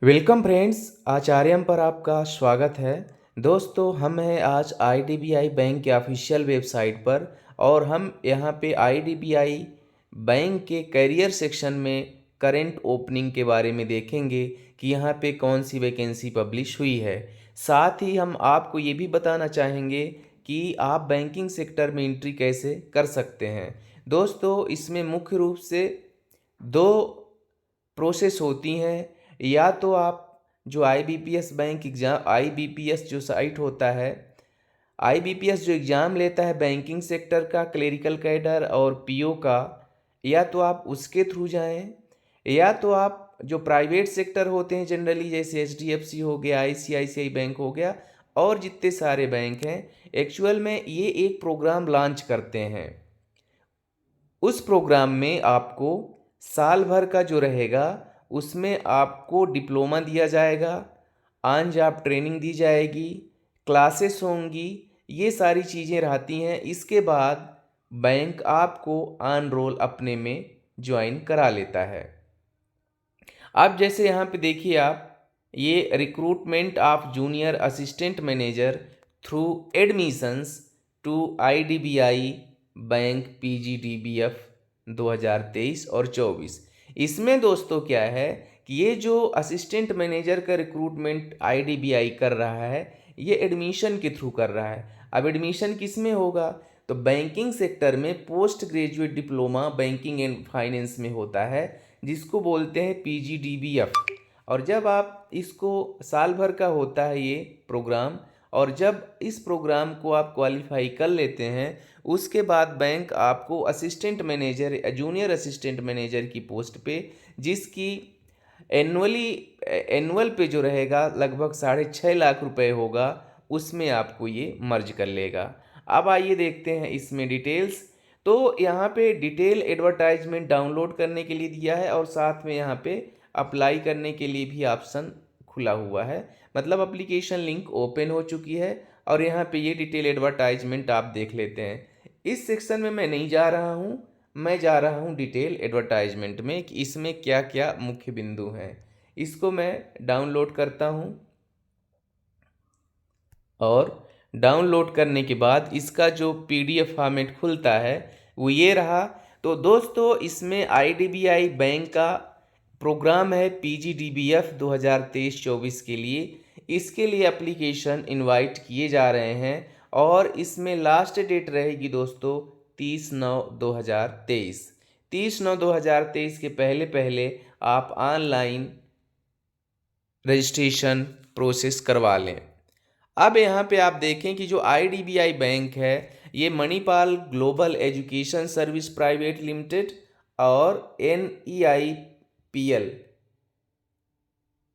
Welcome friends, आचार्यम पर आपका स्वागत है। दोस्तों, हम हैं आज आईडीबीआई बैंक के ऑफिशियल वेबसाइट पर और हम यहाँ पे आईडीबीआई बैंक के करियर सेक्शन में करंट ओपनिंग के बारे में देखेंगे कि यहाँ पे कौन सी वैकेंसी पब्लिश हुई है। साथ ही हम आपको ये भी बताना चाहेंगे कि आप बैंकिंग सेक्टर में एंट्री कैसे कर सकते हैं। दोस्तों, इसमें मुख्य रूप से दो प्रोसेस होती हैं। या तो आप जो आईबीपीएस बैंक एग्ज़ाम आईबीपीएस जो साइट होता है, आईबीपीएस जो एग्ज़ाम लेता है बैंकिंग सेक्टर का, क्लेरिकल कैडर और पीओ का, या तो आप उसके थ्रू जाएं, या तो आप जो प्राइवेट सेक्टर होते हैं जनरली, जैसे एचडीएफसी हो गया, आईसीआईसीआई बैंक हो गया और जितने सारे बैंक हैं, एक्चुअल में ये एक प्रोग्राम लॉन्च करते हैं। उस प्रोग्राम में आपको साल भर का जो रहेगा उसमें आपको डिप्लोमा दिया जाएगा, ऑन जॉब ट्रेनिंग दी जाएगी, क्लासेस होंगी, ये सारी चीज़ें रहती हैं। इसके बाद बैंक आपको ऑन रोल अपने में ज्वाइन करा लेता है। आप जैसे यहाँ पे देखिए, आप ये recruitment of junior assistant manager through admissions to IDBI bank PGDBF 2023 और 24। इसमें दोस्तों क्या है कि ये जो असिस्टेंट मैनेजर का रिक्रूटमेंट आईडीबीआई कर रहा है, ये एडमिशन के थ्रू कर रहा है। अब एडमिशन किस में होगा? तो बैंकिंग सेक्टर में post graduate diploma banking and finance में होता है, जिसको बोलते हैं पीजीडीबीएफ। और जब आप इसको साल भर का होता है ये प्रोग्राम, और जब इस प्रोग्राम को आप क्वालिफाई कर लेते हैं, उसके बाद बैंक आपको असिस्टेंट मैनेजर या जूनियर असिस्टेंट मैनेजर की पोस्ट पे, जिसकी एनुअल पे जो रहेगा लगभग 6.5 लाख रुपए होगा, उसमें आपको ये मर्ज कर लेगा। अब आइए देखते हैं इसमें डिटेल्स। तो यहाँ पे डिटेल एडवर्टाइजमेंट डाउनलोड करने के लिए दिया है और साथ में यहाँ पे अप्लाई करने के लिए भी ऑप्शन खुला हुआ है, मतलब एप्लीकेशन लिंक ओपन हो चुकी है और यहाँ पे ये डिटेल एडवर्टाइजमेंट आप देख लेते हैं। इस सेक्शन में मैं नहीं जा रहा हूँ, मैं जा रहा हूँ डिटेल एडवर्टाइजमेंट में कि इसमें क्या क्या मुख्य बिंदु हैं। इसको मैं डाउनलोड करता हूँ और डाउनलोड करने के बाद इसका जो पीडीएफ फॉर्मेट खुलता है वो ये रहा। तो दोस्तों, इसमें आईडीबीआई बैंक का प्रोग्राम है पीजीडीबीएफ 2023-24 के लिए। इसके लिए एप्लीकेशन इनवाइट किए जा रहे हैं और इसमें लास्ट डेट रहेगी दोस्तों 30/9/2023। 30/9/2023 के पहले पहले आप ऑनलाइन रजिस्ट्रेशन प्रोसेस करवा लें। अब यहाँ पे आप देखें कि जो आईडीबीआई बैंक है, ये Manipal global education service private limited और एनईआईपीएल,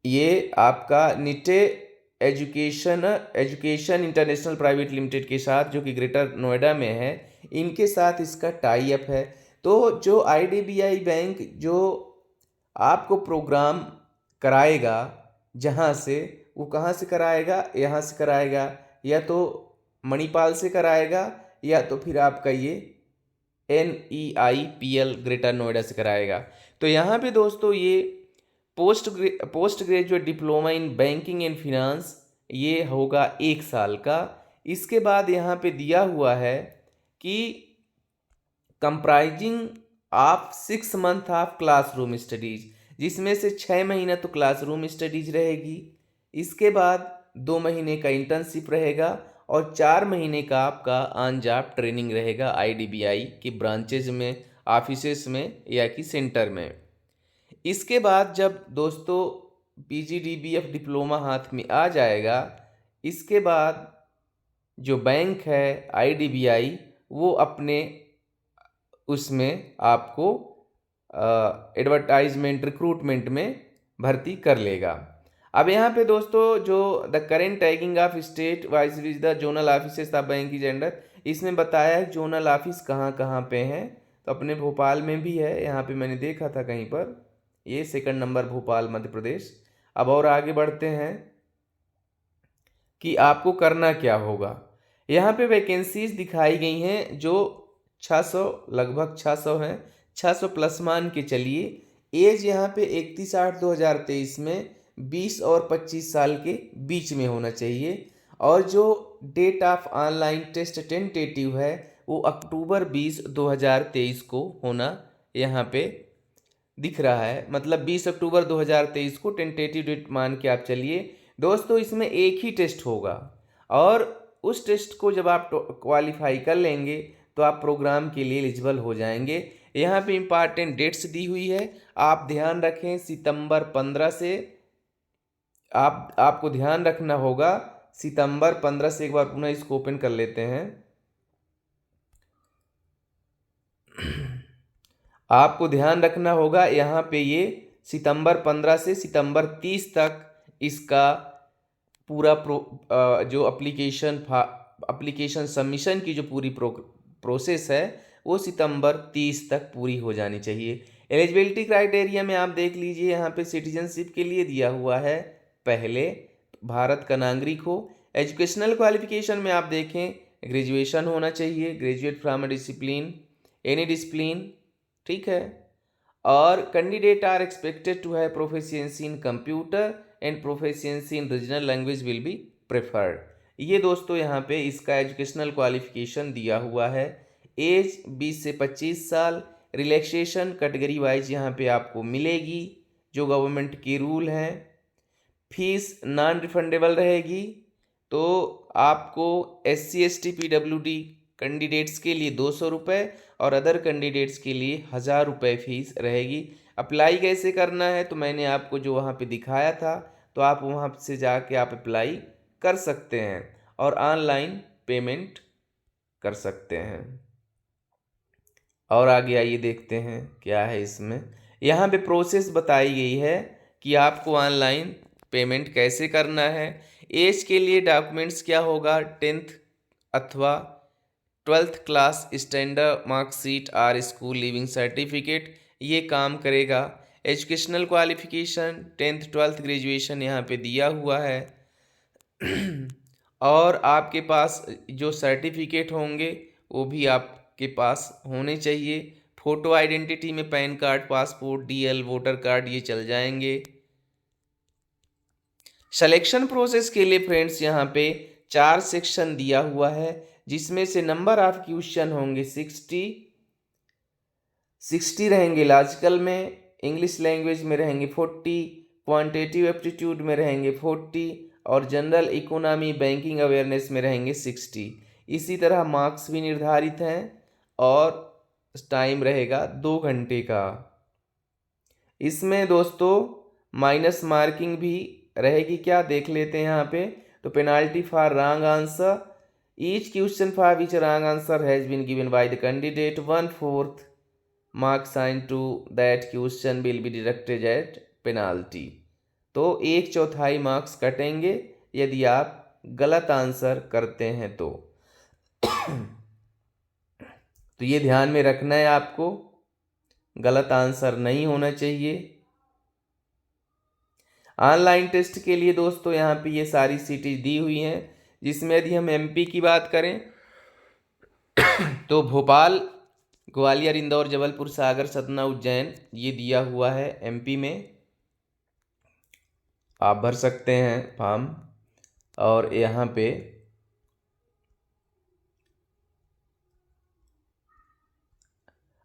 ये आपका निटे एजुकेशन इंटरनेशनल प्राइवेट लिमिटेड के साथ, जो कि ग्रेटर नोएडा में है, इनके साथ इसका टाई अप है। तो जो आईडीबीआई बैंक जो आपको प्रोग्राम कराएगा, जहाँ से वो कहाँ से कराएगा, यहाँ से कराएगा, या तो मणिपाल से कराएगा या तो फिर आपका ये एनईआईपीएल ग्रेटर नोएडा से कराएगा। तो यहाँ पे दोस्तों ये post graduate diploma in banking and finance ये होगा 1 साल का। इसके बाद यहाँ पे दिया हुआ है कि comprising of 6 month of classroom studies, जिसमें से 6 महीना तो क्लासरूम स्टडीज रहेगी। इसके बाद 2 महीने का इंटर्नशिप रहेगा और 4 महीने का आपका ऑन जॉब ट्रेनिंग रहेगा आईडीबीआई के ब्रांचेज में, ऑफिसेस में या कि सेंटर में। इसके बाद जब दोस्तों पीजीडीबीएफ डिप्लोमा हाथ में आ जाएगा, इसके बाद जो बैंक है आईडीबीआई, वो अपने उसमें आपको एडवर्टाइजमेंट रिक्रूटमेंट में भर्ती कर लेगा। अब यहाँ पे दोस्तों जो the current tagging of state wise viz the zonal offices of bank is under, इसमें बताया है जोनल ऑफिस कहाँ कहाँ पे हैं। तो अपने भोपाल में भी है, यहाँ पे मैंने देखा था कहीं पर, ये 2nd नंबर भोपाल मध्य प्रदेश। अब और आगे बढ़ते हैं कि आपको करना क्या होगा। यहाँ पे वैकेंसीज दिखाई गई हैं जो 600, लगभग 600 हैं, 600 प्लस मान के चलिए। एज यहाँ पे 31/8/2023 में 20 और 25 साल के बीच में होना चाहिए। और जो date of online test tentative है वो अक्टूबर 20 2023 को होना यहाँ पे दिख रहा है। मतलब 20 अक्टूबर 2023 को टेंटेटिव डेट मान के आप चलिए। दोस्तों इसमें एक ही टेस्ट होगा और उस टेस्ट को जब आप क्वालिफाई कर लेंगे तो आप प्रोग्राम के लिए एलिजिबल हो जाएंगे। यहाँ पे इम्पॉर्टेंट डेट्स दी हुई है, आप ध्यान रखें। सितंबर 15 से आपको ध्यान रखना होगा, सितंबर 15 से एक बार पुनः इसको ओपन कर लेते हैं। आपको ध्यान रखना होगा यहाँ पे ये सितंबर 15 से सितंबर 30 तक इसका पूरा जो एप्लीकेशन सबमिशन की जो पूरी प्रोसेस है वो सितंबर 30 तक पूरी हो जानी चाहिए। एलिजिबिलिटी क्राइटेरिया में आप देख लीजिए, यहाँ पे सिटीजनशिप के लिए दिया हुआ है पहले भारत का नागरिक हो। एजुकेशनल क्वालिफिकेशन में आप देखें ग्रेजुएशन होना चाहिए, graduate from discipline any discipline, ठीक है। और candidate are expected to have proficiency in computer and proficiency in regional language will be preferred. ये दोस्तों यहाँ पे इसका एजुकेशनल क्वालिफिकेशन दिया हुआ है। एज 20 से 25 साल। रिलैक्सेशन कैटेगरी वाइज यहाँ पे आपको मिलेगी जो गवर्नमेंट के रूल हैं। फीस नॉन रिफंडेबल रहेगी। तो आपको SC ST PWD कैंडिडेट्स के लिए 200 रुपये और अदर कैंडिडेट्स के लिए 1000 रुपये फीस रहेगी। अप्लाई कैसे करना है तो मैंने आपको जो वहाँ पे दिखाया था, तो आप वहाँ से जाके आप अप्लाई कर सकते हैं और ऑनलाइन पेमेंट कर सकते हैं। और आगे आइए देखते हैं क्या है इसमें। यहाँ पे प्रोसेस बताई गई है कि आपको ऑनलाइन पेमेंट कैसे करना है। एज के लिए डॉक्यूमेंट्स क्या होगा, 10th अथवा 12th क्लास स्टैंडर्ड मार्कशीट और स्कूल लिविंग सर्टिफिकेट ये काम करेगा। Educational qualification 10th 12th graduation यहाँ पे दिया हुआ है। और आपके पास जो सर्टिफिकेट होंगे वो भी आपके पास होने चाहिए। फ़ोटो आइडेंटिटी में pan card, passport, DL, voter card ये चल जाएंगे। सिलेक्शन प्रोसेस के लिए फ्रेंड्स यहाँ पे 4 सेक्शन दिया हुआ है, जिसमें से नंबर ऑफ क्वेश्चन होंगे 60 रहेंगे लॉजिकल में, इंग्लिश लैंग्वेज में रहेंगे 40, क्वांटिटेटिव एप्टीट्यूड में रहेंगे 40 और जनरल इकोनॉमी बैंकिंग अवेयरनेस में रहेंगे 60। इसी तरह मार्क्स भी निर्धारित हैं और टाइम रहेगा 2 घंटे का। इसमें दोस्तों माइनस मार्किंग भी रहेगी, क्या देख लेते हैं यहाँ पे। तो penalty for wrong answer, each question for which wrong answer has been given by the candidate 1/4 mark sign to that question will be deducted at penalty. तो 1/4 मार्क्स कटेंगे यदि आप गलत आंसर करते हैं तो ये ध्यान में रखना है आपको, गलत आंसर नहीं होना चाहिए। ऑनलाइन टेस्ट के लिए दोस्तों यहाँ पे ये सारी सिटीज दी हुई हैं, जिसमें यदि हम MP की बात करें तो भोपाल, ग्वालियर, इंदौर, जबलपुर, सागर, सतना, उज्जैन ये दिया हुआ है MP में। आप भर सकते हैं फॉर्म। और यहाँ पे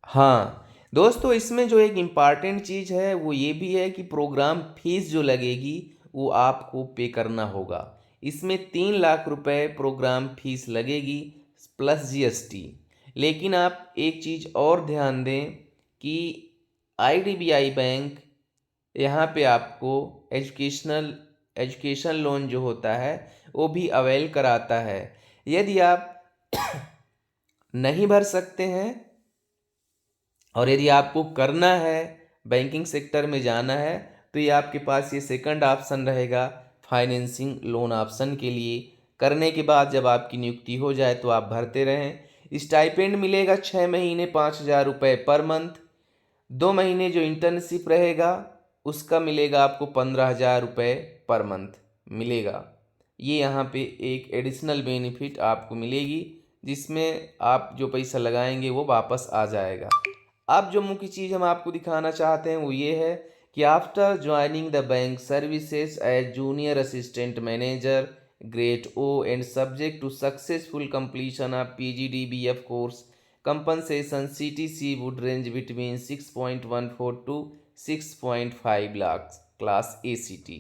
हाँ दोस्तों, इसमें जो एक इम्पॉर्टेंट चीज़ है वो ये भी है कि प्रोग्राम फीस जो लगेगी वो आपको पे करना होगा। इसमें 3 लाख रुपए प्रोग्राम फीस लगेगी प्लस GST। लेकिन आप एक चीज़ और ध्यान दें कि IDBI बैंक यहाँ पे आपको एजुकेशन लोन जो होता है वो भी अवेल कराता है। यदि आप नहीं भर सकते हैं और यदि आपको करना है, बैंकिंग सेक्टर में जाना है, तो ये आपके पास ये सेकंड ऑप्शन रहेगा फाइनेंसिंग लोन ऑप्शन के लिए। करने के बाद जब आपकी नियुक्ति हो जाए तो आप भरते रहें। स्टाइपेंड मिलेगा 6 महीने 5000 रुपये पर मंथ। 2 महीने जो इंटर्नशिप रहेगा उसका मिलेगा आपको 15,000 रुपये पर मंथ मिलेगा। ये यहाँ पे एक एडिशनल बेनिफिट आपको मिलेगी, जिसमें आप जो पैसा लगाएंगे वो वापस आ जाएगा। अब जो मुख्य चीज़ हम आपको दिखाना चाहते हैं वो ये है कि after joining the bank services as junior assistant manager grade O and subject to successful completion of PGDBF course compensation CTC would range between 6.14 to 6.5 lakhs class ACT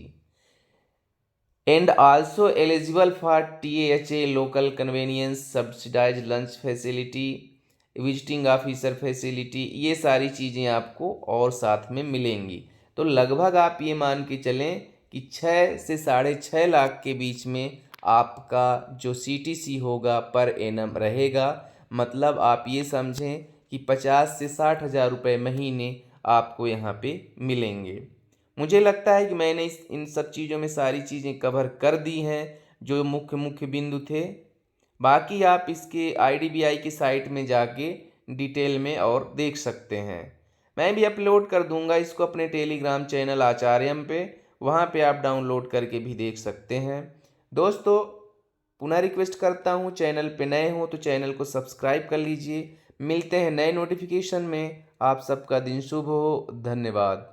and also eligible for TAHA local convenience subsidized lunch facility visiting officer facility, ये सारी चीज़ें आपको और साथ में मिलेंगी। तो लगभग आप ये मान के चलें कि 6 से 6.5 लाख के बीच में आपका जो CTC होगा पर एनम रहेगा। मतलब आप ये समझें कि 50 से 60 हज़ार रुपये महीने आपको यहाँ पे मिलेंगे। मुझे लगता है कि मैंने इन सब चीज़ों में सारी चीज़ें कवर कर दी हैं जो मुख्य मुख्य बिंदु थे। बाकी आप इसके IDBI की साइट में जाके डिटेल में और देख सकते हैं। मैं भी अपलोड कर दूंगा इसको अपने टेलीग्राम चैनल आचार्यम पे, वहाँ पे आप डाउनलोड करके भी देख सकते हैं। दोस्तों पुनः रिक्वेस्ट करता हूँ, चैनल पे नए हो तो चैनल को सब्सक्राइब कर लीजिए। मिलते हैं नए नोटिफिकेशन में। आप सबका दिन शुभ हो। धन्यवाद।